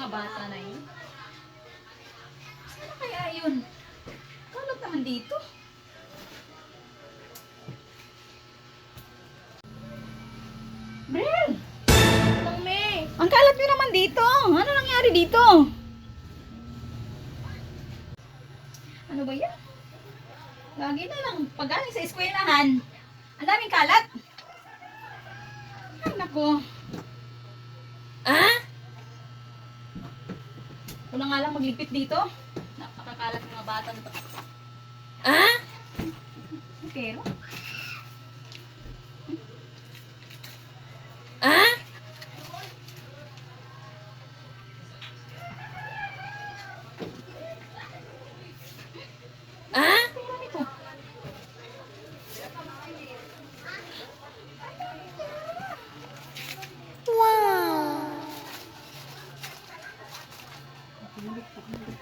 mga bata na yun. Saan kaya yun? Kalat naman dito. Brel! Mang May! Ang kalat nyo naman dito. Ano nangyari dito? Ano ba yan? Lagi na lang pag-galing sa eskwelahan. Ang daming kalat. Ay, naku. Ah? Wala nga lang magligpit dito. Napakakalat ng mga bata nito. Ah? Pero, Ah? Ah? pero nito. Wow! Okay na.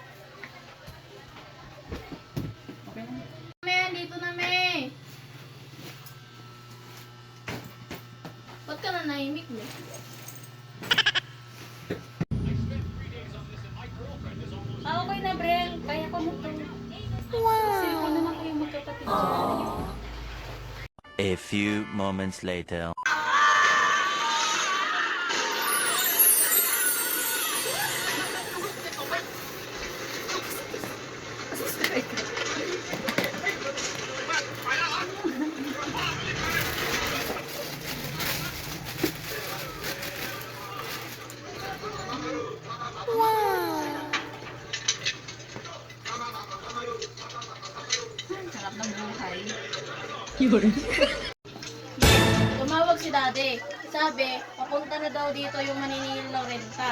May, dito na, May! Ba't ka na nahimik, May? Okay na, Brel. Kaya ko na to. Kasi ako naman kayo magkapatid. A few moments later. Sarap ng buhay. Tumawag si Daddy. Sabi, papunta na daw dito yung maniningil ng renta.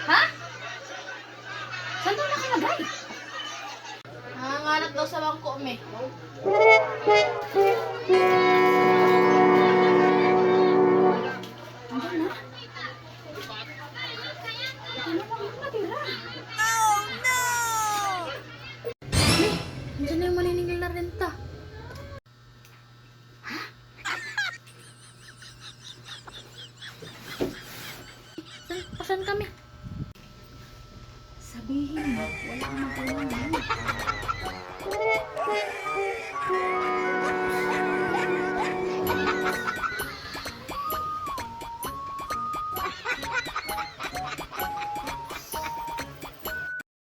Ha? Saan daw nakalagay? Nangangalat daw sa bangko, May. Andun na. Ano bang natira? Nandiyan na yung maniningil na renta.